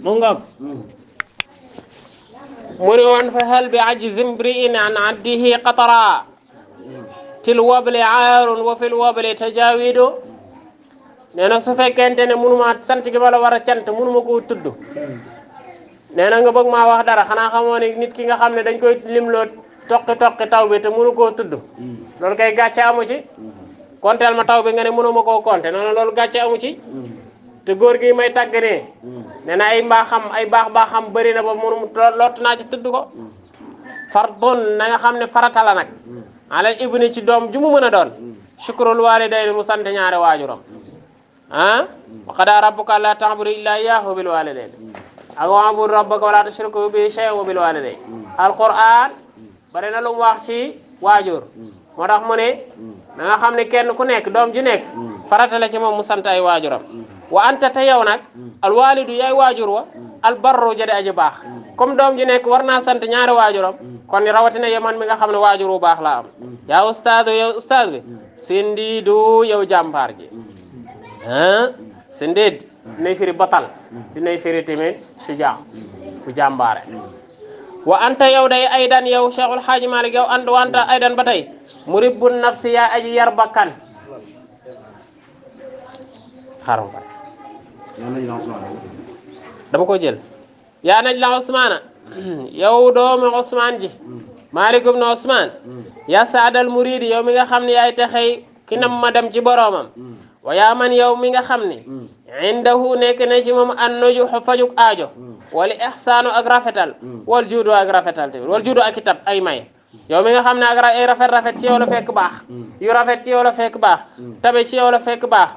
mu ngoog mu ne woon fa hal bi ajzi mri'in an addihi qatara til wabli aarun wa fil wabli tajawidu nee na su fekkente ne munuma sant gi ma la war a cant munuma koo tudd nee na nga bëgg maa wax dara xanaa xamoo ne nit ki nga xam ne dañ koy limloo toqi taw bi te munu koo tudd loolu kay gàcce amu ci konteel ma taw bi nga ne mënuma koo konte noonu loolu gàcce amu ci te góor gi may tàgg nee nee na ay mbaaxam ay baax-baaxam bëri na ba mënu lott naa ci tudd ko fardun na nga xam ne farata la nag alal ibni ci doom ju mu mën a doon shukrul walidayni mu sant ñaari waajuram ah wa qadaa rabbuka allaa ta'budu illaa iyyaahu bil walidayni ak wa'bud rabbaka wa laa tushriku bihi shay'an wa bil walidayni alquran bari na lu mu wax ci waajur moo tax mu ne na nga xam ne kenn ku nekk doom ju nekk farata la ci moom mu sant ay waajuram wa anta te yow nag al walidu yaay waajur wa al barru jadi aji baax comme doom ju nekk war naa sant ñaari waajuram kon rawatina yow man mi nga xam ne waajur bu baax laa am yaa ustaadu yow ustaad bi sindiidu yow jàmbaar ji sindiid dinay firi batal dinay firi tamit sujaa bu jàmbaare wa anta yow day aydan yow Cheikhul Haaji Malik yow and wanta aydan ba tey muribbun nafsi yaa aji yar bakkan xaram ba dama ko jël yaa naj la Ousmane yow doomi Ousmane ji Malik ibn Ousmane yaa saadal muridi yow mi nga xam ne yaay texey ki nam ma dem ci boroomam wa yaa man yow mi nga xam ne indahu nekk na ci moom an nuju fajuk aajo wala ihsaanu ak rafetal wal juudu ak rafetal tamit wal juudu ak itab ay may yow mi nga xam ne ak ay rafet ci yow la fekk baax yu rafet ci yow la fekk baax tabe ci yow la fekk baax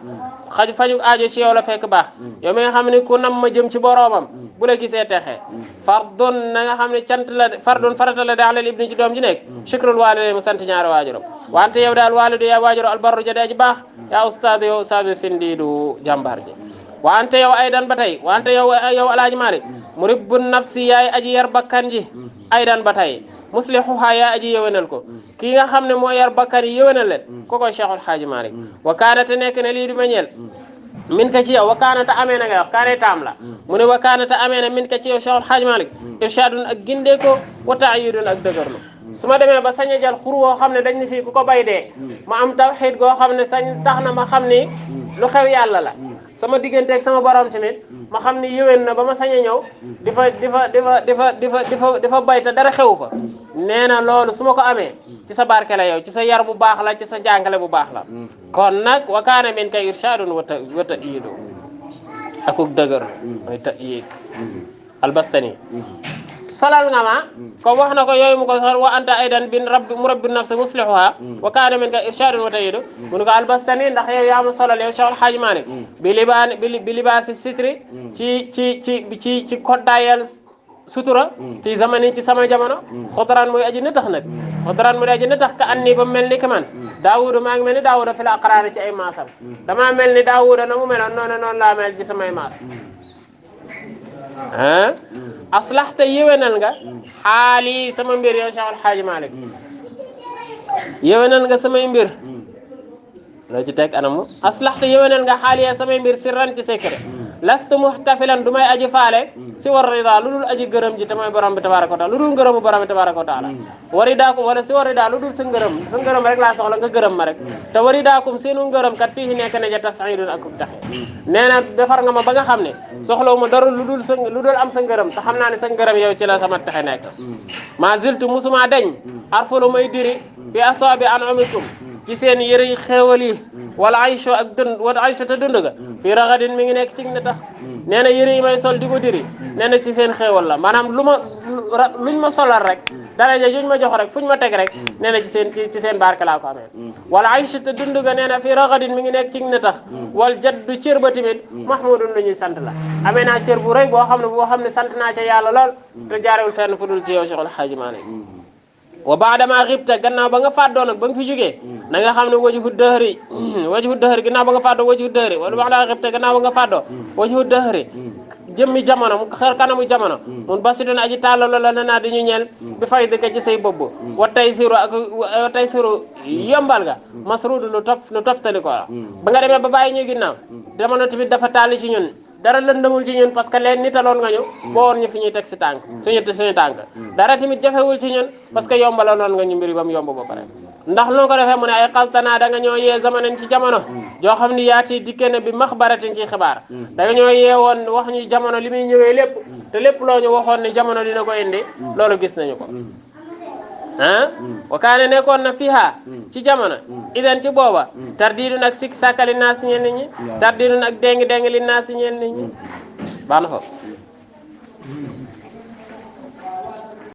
fajuk aajo ci yow la fekk baax yow mi nga xam ne ku nam ma jëm ci boroomam bu la gisee texe fardun na nga xam ne cant la fardun farata la da alal ibni ci doom ji nekk shukrul walidayn mu sant ñaari waajuram wante yow daal walidu yaa waajuro albarru jadi aji baax yaa ustaad yow ustaad sindiidu jàmbaar ji wante yow aydan ba tey wante yow Alaaji Maalik muribbun nafsi yaay aji yar bakkan ji aydan ba tey muslihuha yaa aji yëwénal ko kii nga xam ne moo yar bakkan yi yëwénal leen kokoy Cheikhul Haaji Maalik wa kaanate nekk ne lii du ma ñeel min ka ci yow wa kaanata amee na nga wax kaane taam la mu ne wa kaanata amee na min ka ci yow Cheikhul Haaji Maalik irshadun ak gindee ko wa ta'yidun ak dëgërlu su ma demee ba sañ a jël xur woo xam ne dañ ne fii ku ko bay dee ma am tawxiid goo xam ne sañ tax na ma xam ni lu xew yàlla la sama digganteeg sama borom tamit ma xam ni yéwén na ba ma sañ a ñëw di fa bay te dara xew fa nee na loolu su ma ko amee ci sa barke la yow ci sa yar bu baax la ci sa jàngale bu baax la kon nag wa kaana min ka irshadun wa ta'yidu akuk dëgër mooy ta'yid albastani solal nga ma comme wax na ko yooyu mu ko sol wa anta aydan bin murabbi nafsi muslihuha wa kaana min ka irshadun wa ta'yidu mu ne ko albastani ndax yow yaa ma solal yow Cheikhul Haaji Maalik bi libaasi sitri ci koddaayal sutura fi zamani ci sama jamono xodran muy aji nëtax nag xodran muy aji nëtax ka anni ba mel ni ki man Daawuda maa ngi mel ni Daawuda fi la aqraani ci ay maasam damaa mel ni Daawuda na mu meloon noonu laa mel ci samay maas aslaxta yéwénal nga xaali sama mbir yow Cheikhul Haaji Maalik yéwénal nga samay mbir loo ci teg anamu aslaxta yéwénal nga xaali ya samay mbir sirran ci secret lastu muhtafilan du may aji faale si war rida lu dul aji gërëm ji te mooy borom bi tabaraka wa taala lu dul ngërëmu borom bi tabaraka wa taala waridaakum wala si warida lu dul sa ngërëm rek laa soxla nga gërëm ma rek te waridaakum seenu ngërëm kat fii nekk na ja tas'idun ak taxe nee na defar nga ma ba nga xam ne soxlawu ma dara lu dul am sa ngërëm te xam naa ne sa ngërëm yow ci la sama taxe nekk ma ziltu musuma deñ arfulu may diri bi asaabi an'umikum ci seen yëre xéewal yi wala aycho ak dund wala aycho te dund ga fii raxadin mi ngi nekk ci ne tax nee na yëre yi may sol di ko diri nee na ci seen xéewal la maanaam luñ ma solal rek daraja juñ ma jox rek fuñ ma teg rek nee na ci seen barke laa ko amee wala aycho te dund ga nee na fii raxadin mi ngi nekk ci ne tax wal jaddu cër ba tamit mahmudun lu ñuy sant la amee naa cër bu rëy boo xam ne sant naa ca yàlla lool te jaarewul fenn fu dul ci yow Cheikhul Haaji Maalik wa baadama xibta gannaaw ba nga fàddoo nag ba nga fi jógee na nga xam ne wajhu dëhëri gannaaw ba nga fàddoo wajhu dëhëri wala baadama xibta gannaaw ba nga fàddoo wajhu dëhëri jëmmi jamono mu xeer kanamu jamono mun basitun aji tàllalo la naa di ñu ñeel bi fay dëkk ci say bopp wa tay siru yombal nga masrudu lu toftali ko la ba nga demee ba bàyyi ñu ginnaaw jamono tamit dafa tàlli ci ñun dara lëndamul ci ñun parce que leen nitaloon nga ñu boo woon ñu fi ñuy teg si tànk suñu tànk dara tamit jafewul ci ñun parce que yombaloon nga ñu mbiri ba mu yomb ba pare ndax loo ko defee mu ne ay xaltanaa da nga ñoo yee zamanen ci jamono joo xam ni yaati dikkee ne bi maxbaratin ci xibaar da nga ñoo yee woon wax ñu jamono li muy ñëwee lépp te lépp loo ñu waxoon ni jamono dina ko indi loolu gis nañu ko ah wa kaane nekkoon na fiha ci jamono idan ci booba tardiidu nag sikk sàkkali naa si ñeen nit ñi tardiidu nag déngi li naa si ñeen nit ñi baax na foofu